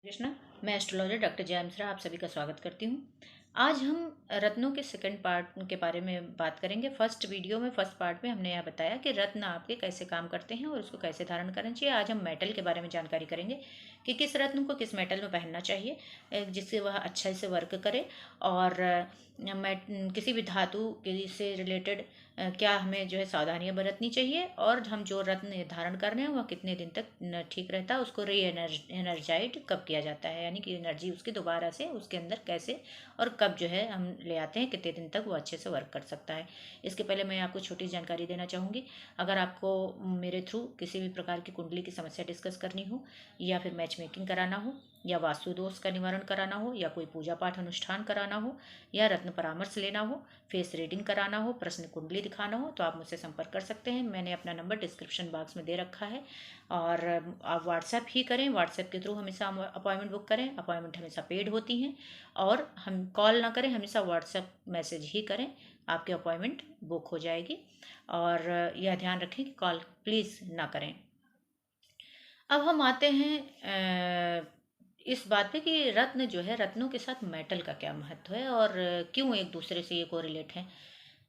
कृष्णा। मैं astrologer doctor Jaya Mishra आप सभी का स्वागत करती हूँ। आज हम रत्नों के सेकंड पार्ट के बारे में बात करेंगे। फर्स्ट पार्ट में हमने यह बताया कि रत्न आपके कैसे काम करते हैं और उसको कैसे धारण करना चाहिए। आज हम मेटल के बारे में जानकारी करेंगे कि किस रत्न को किस मेटल में पहनना चाहिए जिससे वह अच्छे से वर्क करे। और किसी भी धातु से रिलेटेड क्या हमें जो है सावधानियां बरतनी चाहिए, और हम जो रत्न धारण कर रहे हैं वह कितने दिन तक ठीक रहता है, उसको एनर्जाइड कब किया जाता है, यानी कि एनर्जी उसकी दोबारा से उसके अंदर कैसे और कब जो है हम ले आते हैं, कितने दिन तक वो अच्छे से वर्क कर सकता है। इसके पहले मैं आपको छोटी जानकारी देना चाहूँगी। अगर आपको मेरे थ्रू किसी भी प्रकार की कुंडली की समस्या डिस्कस करनी हो, या फिर मैच मेकिंग कराना हो, या वास्तु दोष का निवारण कराना हो, या कोई पूजा पाठ अनुष्ठान कराना हो, या रत्न परामर्श लेना हो, फेस रीडिंग कराना हो, प्रश्न कुंडली दिखाना हो, तो आप मुझसे संपर्क कर सकते हैं। मैंने अपना नंबर डिस्क्रिप्शन बॉक्स में दे रखा है। और आप व्हाट्सएप ही करें, व्हाट्सएप के थ्रू हमेशा अपॉइंटमेंट बुक करें। अपॉइंटमेंट हमेशा पेड होती हैं, और हम कॉल ना करें, हमेशा व्हाट्सएप मैसेज ही करें, आपकी अपॉइंटमेंट बुक हो जाएगी। और यह ध्यान रखें कि कॉल प्लीज़ ना करें। अब हम आते हैं इस बात पे कि रत्न जो है, रत्नों के साथ मेटल का क्या महत्व है और क्यों एक दूसरे से ये कोरिलेट है।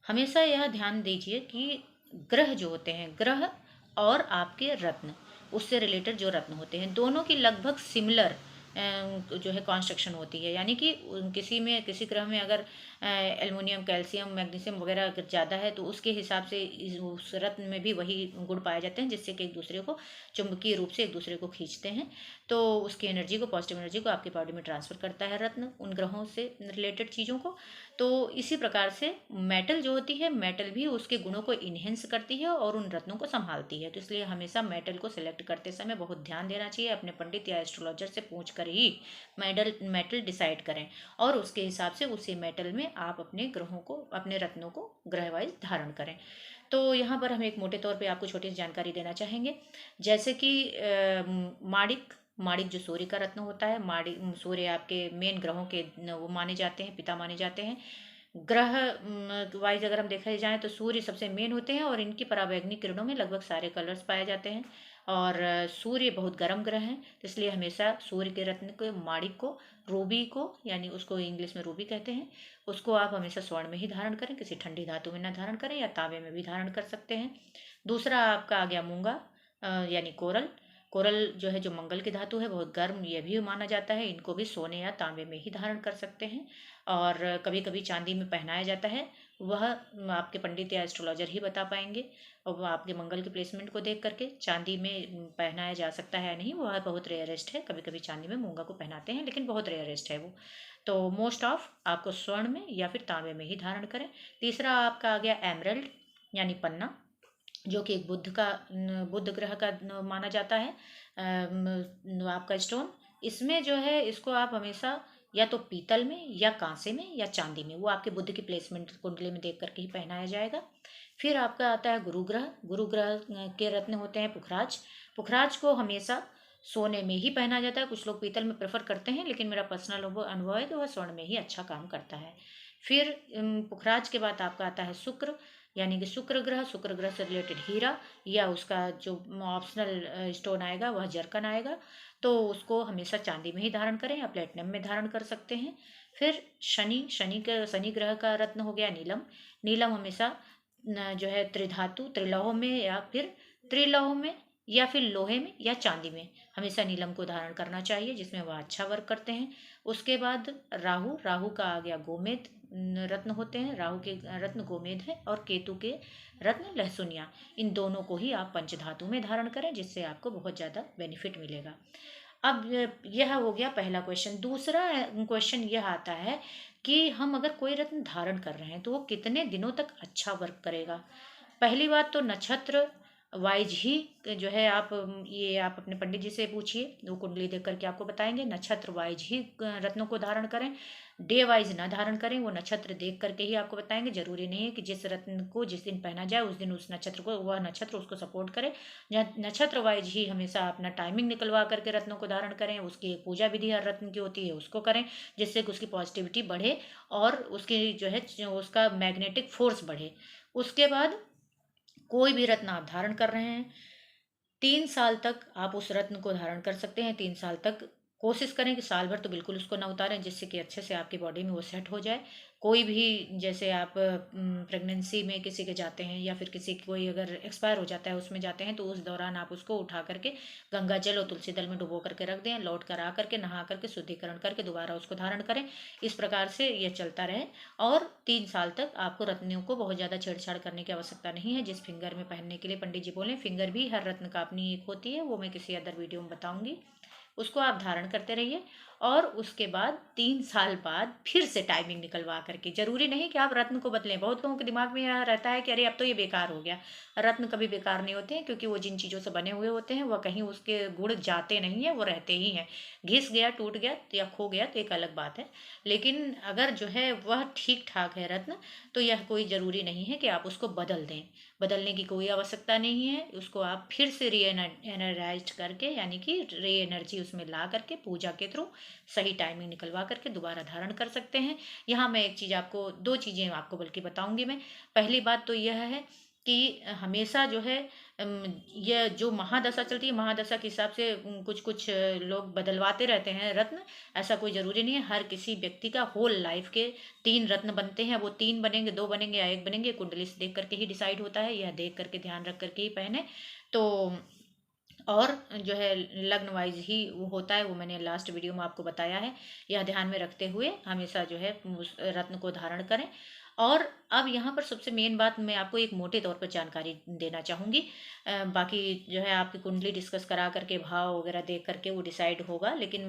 हमेशा यह ध्यान दीजिए कि ग्रह जो होते हैं, ग्रह और आपके रत्न, उससे रिलेटेड जो रत्न होते हैं, दोनों की लगभग सिमिलर जो है कॉन्स्ट्रक्शन होती है। यानी कि किसी ग्रह में अगर एल्युमिनियम, कैल्शियम, मैग्नीशियम वगैरह अगर ज़्यादा है, तो उसके हिसाब से उस रत्न में भी वही गुण पाए जाते हैं, जिससे कि एक दूसरे को चुंबकीय रूप से एक दूसरे को खींचते हैं। तो उसकी एनर्जी को, पॉजिटिव एनर्जी को आपकी बॉडी में ट्रांसफर करता है रत्न, उन ग्रहों से रिलेटेड चीज़ों को। तो इसी प्रकार से मेटल जो होती है, मेटल भी उसके गुणों को इन्हेंस करती है और उन रत्नों को संभालती है। तो इसलिए हमेशा मेटल को सिलेक्ट करते समय बहुत ध्यान देना चाहिए। अपने पंडित या एस्ट्रोलॉजर से पूछ कर ही मेटल डिसाइड करें, और उसके हिसाब से उसी मेटल में आप अपने ग्रहों को, अपने रत्नों को ग्रह वाइज धारण करें। तो यहाँ पर हम एक मोटे तौर पे आपको छोटी सी जानकारी देना चाहेंगे। जैसे कि माणिक, माणिक जो सूर्य का रत्न होता है, माणिक सूर्य आपके मेन ग्रहों के वो माने जाते हैं, पिता माने जाते हैं। ग्रह वाइज अगर हम देखा जाए तो सूर्य सबसे मेन होते हैं, और इनकी पराबैंगनी किरणों में लगभग सारे कलर्स पाए जाते हैं। और सूर्य बहुत गर्म ग्रह हैं, तो इसलिए हमेशा सूर्य के रत्न को, माणिक को, रूबी को, यानी उसको इंग्लिश में रूबी कहते हैं, उसको आप हमेशा स्वर्ण में ही धारण करें, किसी ठंडी धातु में ना धारण करें, या तांबे में भी धारण कर सकते हैं। दूसरा आपका आ गया मूंगा, यानी कोरल। कोरल जो है, जो मंगल की धातु है, बहुत गर्म ये भी माना जाता है। इनको भी सोने या तांबे में ही धारण कर सकते हैं, और कभी कभी चांदी में पहनाया जाता है। वह आपके पंडित या एस्ट्रोलॉजर ही बता पाएंगे, और वह आपके मंगल के प्लेसमेंट को देख करके चांदी में पहनाया जा सकता है या नहीं, वह बहुत रेयरेस्ट है। कभी कभी चांदी में मूंगा को पहनाते हैं, लेकिन बहुत रेयरेस्ट है वो। तो मोस्ट ऑफ आपको स्वर्ण में या फिर तांबे में ही धारण करें। तीसरा आपका आ गया एमरल्ड, यानी पन्ना, जो कि एक बुध ग्रह का माना जाता है आपका स्टोन। इसमें जो है, इसको आप हमेशा या तो पीतल में या कांसे में या चांदी में, वो आपके बुध की प्लेसमेंट कुंडली में देख करके ही पहनाया जाएगा। फिर आपका आता है गुरु ग्रह। गुरु ग्रह के रत्न होते हैं पुखराज। पुखराज को हमेशा सोने में ही पहना जाता है। कुछ लोग पीतल में प्रेफर करते हैं, लेकिन मेरा पर्सनल अनुभव है कि वह स्वर्ण में ही अच्छा काम करता है। फिर पुखराज के बाद आपका आता है शुक्र, यानी कि शुक्र ग्रह। शुक्र ग्रह से रिलेटेड हीरा, या उसका जो ऑप्शनल स्टोन आएगा वह जरकन आएगा, तो उसको हमेशा चांदी में ही धारण करें या प्लेटिनम में धारण कर सकते हैं। फिर शनि ग्रह का रत्न हो गया नीलम। नीलम हमेशा जो है त्रिधातु, त्रिलोह में या फिर त्रिलोह में या फिर लोहे में या चांदी में हमेशा नीलम को धारण करना चाहिए, जिसमें वह अच्छा वर्क करते हैं। उसके बाद राहु, राहु का आ गया गोमेद रत्न होते हैं। राहु के रत्न गोमेद है, और केतु के रत्न लहसुनिया। इन दोनों को ही आप पंचधातु में धारण करें, जिससे आपको बहुत ज़्यादा बेनिफिट मिलेगा। अब यह हो गया पहला क्वेश्चन। दूसरा क्वेश्चन यह आता है कि हम अगर कोई रत्न धारण कर रहे हैं तो वो कितने दिनों तक अच्छा वर्क करेगा। पहली बात तो नक्षत्र वाइज ही जो है, आप ये आप अपने पंडित जी से पूछिए, वो कुंडली देख करके आपको बताएंगे। नक्षत्र वाइज ही रत्नों को धारण करें, डे वाइज ना धारण करें। वो नक्षत्र देख करके ही आपको बताएंगे। जरूरी नहीं है कि जिस रत्न को जिस दिन पहना जाए उस दिन उस नक्षत्र को, वह नक्षत्र उसको सपोर्ट करे। नक्षत्र वाइज ही हमेशा अपना टाइमिंग निकलवा करके रत्नों को धारण करें। उसकी एक पूजा विधि हर रत्न की होती है, उसको करें, जिससे कि उसकी पॉजिटिविटी बढ़े और उसकी उसका मैग्नेटिक फोर्स बढ़े। उसके बाद कोई भी रत्न आप धारण कर रहे हैं, 3 साल तक आप उस रत्न को धारण कर सकते हैं। 3 साल तक कोशिश करें कि साल भर तो बिल्कुल उसको ना उतारें, जिससे कि अच्छे से आपकी बॉडी में वो सेट हो जाए। कोई भी जैसे आप प्रेगनेंसी में किसी के जाते हैं या फिर किसी कोई अगर एक्सपायर हो जाता है उसमें जाते हैं, तो उस दौरान आप उसको उठा करके गंगा जल और तुलसी दल में डुबो करके रख दें, लौट कर आ करके नहा करके शुद्धिकरण करके दोबारा उसको धारण करें। इस प्रकार से ये चलता रहे। और 3 साल तक आपको रत्नों को बहुत ज़्यादा छेड़छाड़ करने की आवश्यकता नहीं है। जिस फिंगर में पहनने के लिए पंडित जी बोले, फिंगर भी हर रत्न का अपनी एक होती है, वो मैं किसी अदर वीडियो में बताऊंगी। उसको आप धारण करते रहिए। और उसके बाद 3 साल बाद फिर से टाइमिंग निकलवा करके, जरूरी नहीं कि आप रत्न को बदलें। बहुत लोगों के दिमाग में यह रहता है कि अरे अब तो ये बेकार हो गया। रत्न कभी बेकार नहीं होते हैं, क्योंकि वो जिन चीज़ों से बने हुए होते हैं वह कहीं उसके गुण जाते नहीं है, वो रहते ही हैं। घिस गया, टूट गया या खो गया तो एक अलग बात है, लेकिन अगर जो है वह ठीक ठाक है रत्न, तो यह कोई ज़रूरी नहीं है कि आप उसको बदल दें। बदलने की कोई आवश्यकता नहीं है। उसको आप फिर से री एनर्जाइज करके, यानी कि री एनर्जी उसमें ला करके पूजा के थ्रू सही टाइमिंग निकलवा करके दोबारा धारण कर सकते हैं। यहाँ मैं एक चीज़ आपको, दो चीज़ें आपको बल्कि बताऊंगी मैं। पहली बात तो यह है कि हमेशा जो है यह जो महादशा चलती है, महादशा के हिसाब से कुछ कुछ लोग बदलवाते रहते हैं रत्न। ऐसा कोई ज़रूरी नहीं है। हर किसी व्यक्ति का होल लाइफ के 3 रत्न बनते हैं। वो 3 बनेंगे, 2 बनेंगे या 1 बनेंगे, कुंडली से देख करके ही डिसाइड होता है। यह देख करके ध्यान रख करके ही पहने तो। और जो है लग्न वाइज ही वो होता है, वो मैंने लास्ट वीडियो में आपको बताया है। यह ध्यान में रखते हुए हमेशा जो है उस रत्न को धारण करें। और अब यहाँ पर सबसे मेन बात मैं आपको एक मोटे तौर पर जानकारी देना चाहूँगी। बाकी जो है आपकी कुंडली डिस्कस करा करके भाव वगैरह देख करके वो डिसाइड होगा, लेकिन